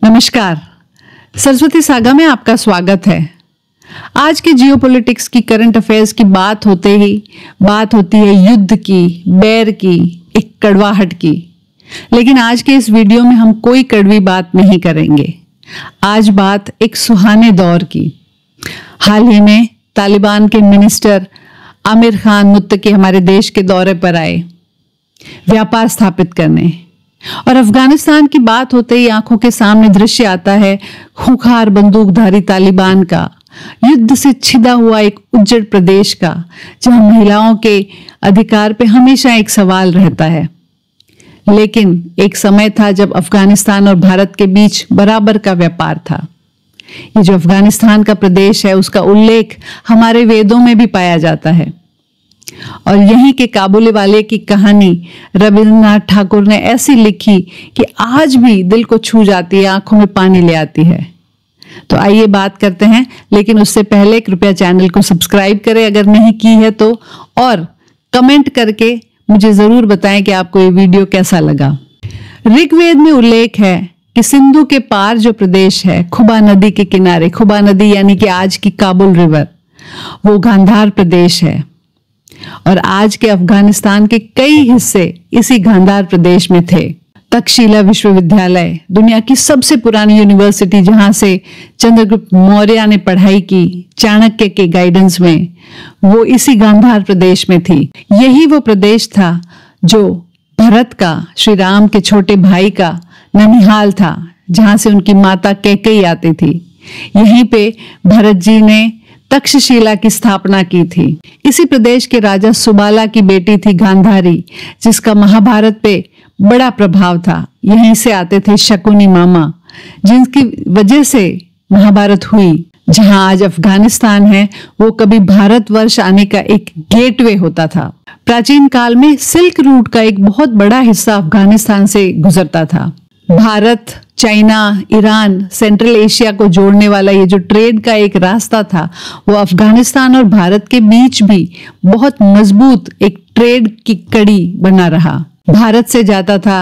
नमस्कार, सरस्वती सागा में आपका स्वागत है। आज के जियोपॉलिटिक्स की, करंट अफेयर्स की बात होते ही बात होती है युद्ध की, बैर की, एक कड़वाहट की। लेकिन आज के इस वीडियो में हम कोई कड़वी बात नहीं करेंगे। आज बात एक सुहाने दौर की। हाल ही में तालिबान के मिनिस्टर आमिर खान मुत्तकी हमारे देश के दौरे पर आए व्यापार स्थापित करने, और अफगानिस्तान की बात होते ही आंखों के सामने दृश्य आता है खूंखार बंदूकधारी तालिबान का, युद्ध से छिदा हुआ एक उज्जड़ प्रदेश का, जहां महिलाओं के अधिकार पे हमेशा एक सवाल रहता है। लेकिन एक समय था जब अफगानिस्तान और भारत के बीच बराबर का व्यापार था। ये जो अफगानिस्तान का प्रदेश है, उसका उल्लेख हमारे वेदों में भी पाया जाता है। और यहीं के काबुली वाले की कहानी रविंद्रनाथ ठाकुर ने ऐसी लिखी कि आज भी दिल को छू जाती है, आंखों में पानी ले आती है। तो आइए बात करते हैं, लेकिन उससे पहले कृपया चैनल को सब्सक्राइब करें अगर नहीं की है तो, और कमेंट करके मुझे जरूर बताएं कि आपको ये वीडियो कैसा लगा। ऋग्वेद में उल्लेख है कि सिंधु के पार जो प्रदेश है, खुबा नदी के किनारे, खुबा नदी यानी कि आज की काबुल रिवर, वो गांधार प्रदेश है। और आज के अफगानिस्तान के कई हिस्से इसी गांधार प्रदेश में थे। तक्षशिला विश्वविद्यालय, दुनिया की सबसे पुरानी यूनिवर्सिटी जहां से चंद्रगुप्त मौर्य ने पढ़ाई की चाणक्य के गाइडेंस में, वो इसी गांधार प्रदेश में थी। यही वो प्रदेश था जो भरत का, श्री राम के छोटे भाई का ननिहाल था, जहां से उनकी माता कैकेयी आती थी। यहीं पे भरत जी ने तक्षशिला की स्थापना की थी। इसी प्रदेश के राजा सुबाला की बेटी थी गांधारी, जिसका महाभारत पे बड़ा प्रभाव था। यहीं से आते थे शकुनी मामा, जिनकी वजह से महाभारत हुई। जहां आज अफगानिस्तान है, वो कभी भारतवर्ष आने का एक गेटवे होता था। प्राचीन काल में सिल्क रूट का एक बहुत बड़ा हिस्सा अफगानिस्तान से गुजरता था। Bharat, China, Iran, central Asia को जोड़ने वाला ये जो ट्रेड का एक रास्ता था, वो अफगानिस्तान और भारत के बीच भी बहुत मजबूत एक ट्रेड की कड़ी बना रहा। भारत से जाता था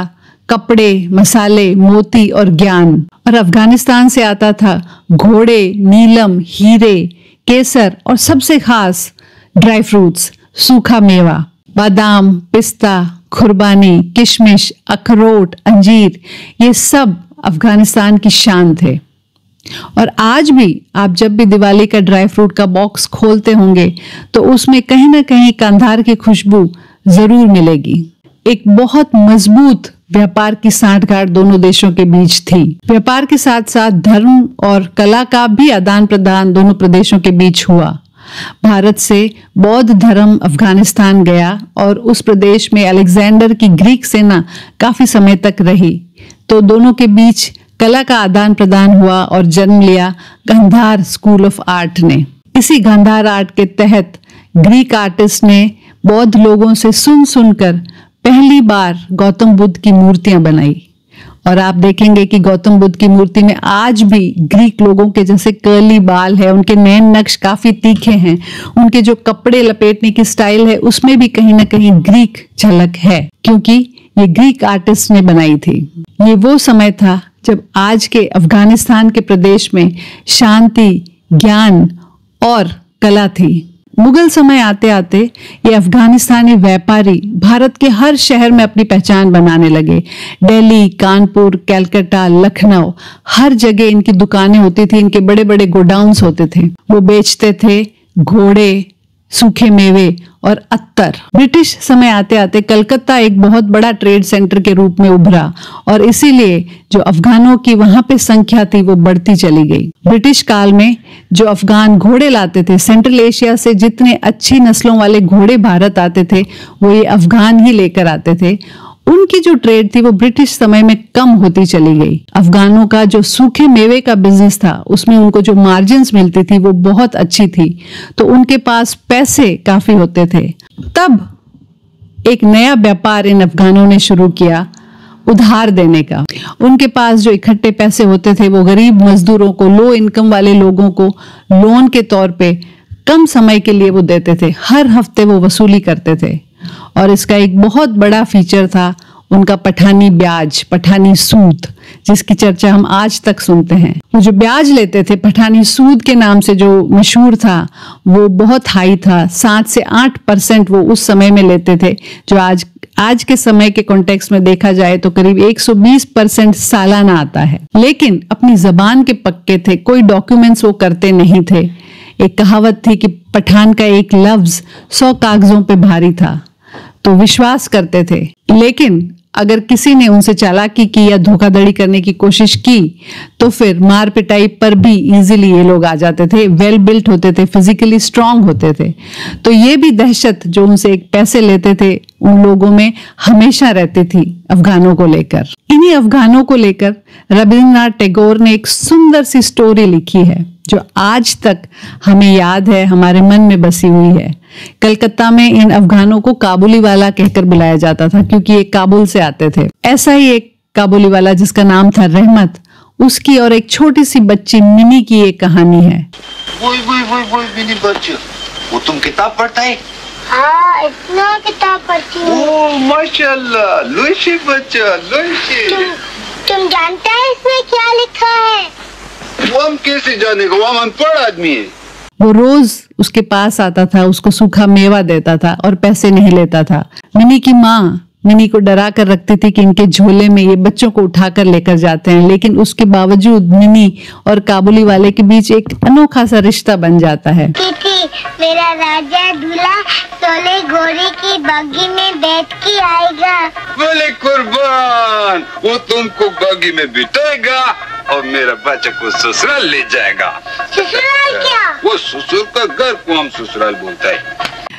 कपड़े, मसाले, मोती और ज्ञान, और अफगानिस्तान से आता था घोड़े, नीलम, हीरे, केसर और सबसे खास ड्राई फ्रूट्स, सूखा मेवा, बादाम, पिस्ता, खुरबानी, किशमिश, अखरोट, अंजीर, ये सब अफगानिस्तान की शान थे। और आज भी आप जब भी दिवाली का ड्राई फ्रूट का बॉक्स खोलते होंगे तो उसमें कहीं ना कहीं कांधार की खुशबू जरूर मिलेगी। एक बहुत मजबूत व्यापार की सांठगांठ दोनों देशों के बीच थी। व्यापार के साथ साथ धर्म और कला का भी आदान प्रदान दोनों प्रदेशों के बीच हुआ। भारत से बौद्ध धर्म अफगानिस्तान गया और उस प्रदेश में अलेक्जेंडर की ग्रीक सेना काफी समय तक रही। तो दोनों के बीच कला का आदान प्रदान हुआ और जन्म लिया गांधार स्कूल ऑफ आर्ट ने। इसी गांधार आर्ट के तहत ग्रीक आर्टिस्ट ने बौद्ध लोगों से सुन सुनकर पहली बार गौतम बुद्ध की मूर्तियां बनाई। और आप देखेंगे कि गौतम बुद्ध की मूर्ति में आज भी ग्रीक लोगों के जैसे कर्ली बाल है, उनके नैन नक्श काफी तीखे हैं, उनके जो कपड़े लपेटने की स्टाइल है उसमें भी कहीं ना कहीं ग्रीक झलक है, क्योंकि ये ग्रीक आर्टिस्ट ने बनाई थी। ये वो समय था जब आज के अफगानिस्तान के प्रदेश में शांति, ज्ञान और कला थी। मुगल समय आते आते ये अफगानिस्तानी व्यापारी भारत के हर शहर में अपनी पहचान बनाने लगे। दिल्ली, कानपुर, कलकत्ता, लखनऊ, हर जगह इनकी दुकानें होती थी, इनके बड़े बड़े गोडाउन्स होते थे। वो बेचते थे घोड़े, सूखे मेवे और अत्तर। ब्रिटिश समय आते आते कलकत्ता एक बहुत बड़ा ट्रेड सेंटर के रूप में उभरा, और इसीलिए जो अफगानों की वहां पे संख्या थी वो बढ़ती चली गई। ब्रिटिश काल में जो अफगान घोड़े लाते थे, सेंट्रल एशिया से जितने अच्छी नस्लों वाले घोड़े भारत आते थे, वो ये अफगान ही लेकर आते थे। उनकी जो ट्रेड थी वो ब्रिटिश समय में कम होती चली गई। अफगानों का जो सूखे मेवे का बिजनेस था, उसमें उनको जो मार्जिन्स मिलती थी वो बहुत अच्छी थी, तो उनके पास पैसे काफी होते थे। तब एक नया व्यापार इन अफगानों ने शुरू किया, उधार देने का। उनके पास जो इकट्ठे पैसे होते थे वो गरीब मजदूरों को, लो इनकम वाले लोगों को लोन के तौर पे कम समय के लिए वो देते थे। हर हफ्ते वो वसूली करते थे। और इसका एक बहुत बड़ा फीचर था उनका पठानी ब्याज, पठानी सूद, जिसकी चर्चा हम आज तक सुनते हैं। वो जो ब्याज लेते थे पठानी सूद के नाम से जो मशहूर था, वो बहुत हाई था। 7 से 8% वो उस समय में लेते थे, जो आज के समय के कॉन्टेक्स्ट में देखा जाए तो करीब 120% सालाना आता है। लेकिन अपनी जबान के पक्के थे, कोई डॉक्यूमेंट्स वो करते नहीं थे। एक कहावत थी कि पठान का एक लफ्ज 100 कागजों पे भारी था, तो विश्वास करते थे। लेकिन अगर किसी ने उनसे चालाकी की या धोखाधड़ी करने की कोशिश की तो फिर मार पिटाई पर भी इजीली ये लोग आ जाते थे। वेल बिल्ट होते थे, फिजिकली स्ट्रांग होते थे। तो ये भी दहशत जो उनसे एक पैसे लेते थे उन लोगों में हमेशा रहती थी अफगानों को लेकर। इन्हीं अफगानों को लेकर रविंद्रनाथ टैगोर ने एक सुंदर सी स्टोरी लिखी है जो आज तक हमें याद है, हमारे मन में बसी हुई है। कलकत्ता में इन अफगानों को काबुली वाला कहकर बुलाया जाता था क्योंकि ये काबुल से आते थे। ऐसा ही एक काबुली वाला जिसका नाम था रहमत, उसकी और एक छोटी सी बच्ची मिनी की एक कहानी है। वो मिनी बच्ची, वो तुम किताब पढ़ता है? हाँ, इतना किताब पढ़ती हूँ। ओह माशाल्लाह, लुइशी बच्चा, लुइशी। तुम जानते हैं इसमें क्या लिखा है? वो हम कैसे जानेगा, वो हम अनपढ़ आदमी है। वो रोज उसके पास आता था, उसको सूखा मेवा देता था और पैसे नहीं लेता था। मिनी की माँ मिनी को डरा कर रखती थी कि इनके झोले में ये बच्चों को उठाकर लेकर जाते हैं, लेकिन उसके बावजूद मिनी और काबुली वाले के बीच एक अनोखा सा रिश्ता बन जाता है। मेरा राजा दूल्हा सोले घोड़े की बग्गी में बैठ के आएगा। बोले कुर्बान, वो तुमको बग्गी में बिठाएगा और मेरा बच्चा को ससुराल ले जाएगा। ससुराल क्या? वो ससुर का घर को हम ससुराल बोलता है।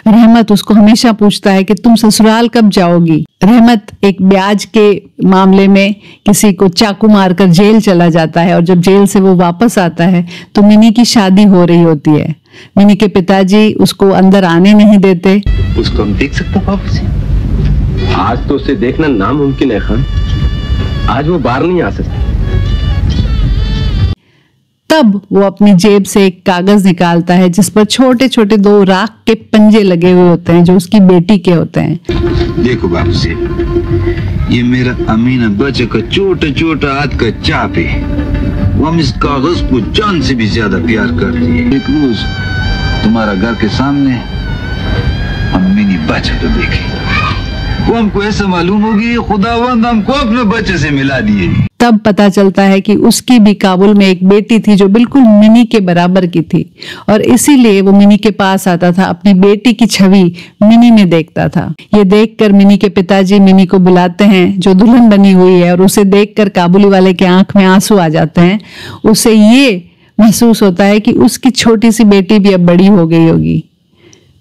रहमत उसको हमेशा पूछता है कि तुम ससुराल कब जाओगी। रहमत एक ब्याज के मामले में किसी को चाकू मारकर जेल चला जाता है और जब जेल से वो वापस आता है तो मिनी की शादी हो रही होती है। मिनी के पिताजी उसको अंदर आने नहीं देते। उसको हम देख सकते हैं वापस से? आज तो उसे देखना नामुमकिन है खान, आज वो बाहर नहीं आ सकती। तब वो अपनी जेब से एक कागज निकालता है जिस पर छोटे छोटे 2 राख के पंजे लगे हुए होते हैं जो उसकी बेटी के होते हैं। देखो बाबू से, ये मेरा अमीना बच्चे का छोटा छोटा हाथ का चाप है। वो हम इस कागज को जान से भी ज्यादा प्यार करती है। एक रोज तुम्हारा घर के सामने हम मिनी बच्चे को देखे, वो हमको ऐसा मालूम होगी खुदावंद हमको अपने बच्चे से मिला दिए। तब पता चलता है कि उसकी भी काबुल में एक बेटी थी जो बिल्कुल मिनी के बराबर की थी और इसीलिए वो मिनी के पास आता था, अपनी बेटी की छवि मिनी में देखता था। ये देखकर मिनी के पिताजी मिनी को बुलाते हैं जो दुल्हन बनी हुई है और उसे देखकर काबुली वाले के आंख में आंसू आ जाते हैं। उसे ये महसूस होता है कि उसकी छोटी सी बेटी भी अब बड़ी हो गई होगी।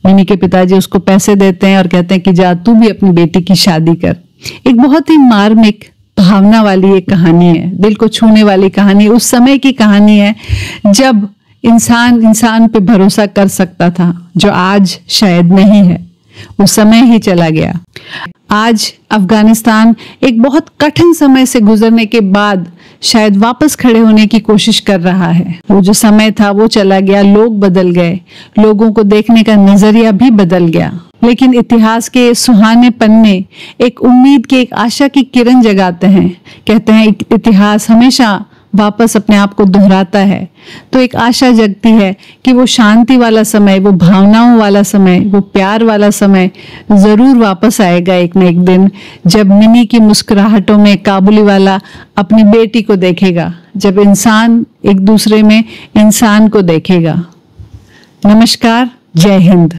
मिनी के पिताजी उसको पैसे देते हैं और कहते हैं कि जा तू भी अपनी बेटी की शादी कर। एक बहुत ही मार्मिक भावना वाली एक कहानी है, दिल को छूने वाली कहानी। उस समय की कहानी है जब इंसान पे भरोसा कर सकता था, जो आज शायद नहीं है। वो समय ही चला गया। आज अफगानिस्तान एक बहुत कठिन समय से गुजरने के बाद शायद वापस खड़े होने की कोशिश कर रहा है। वो जो समय था वो चला गया, लोग बदल गए, लोगों को देखने का नजरिया भी बदल गया। लेकिन इतिहास के सुहाने पन्ने एक उम्मीद की, एक आशा की किरण जगाते हैं। कहते हैं इतिहास हमेशा वापस अपने आप को दोहराता है। तो एक आशा जगती है कि वो शांति वाला समय, वो भावनाओं वाला समय, वो प्यार वाला समय जरूर वापस आएगा एक न एक दिन, जब मिनी की मुस्कुराहटों में काबुली वाला अपनी बेटी को देखेगा, जब इंसान एक दूसरे में इंसान को देखेगा। नमस्कार, जय हिंद।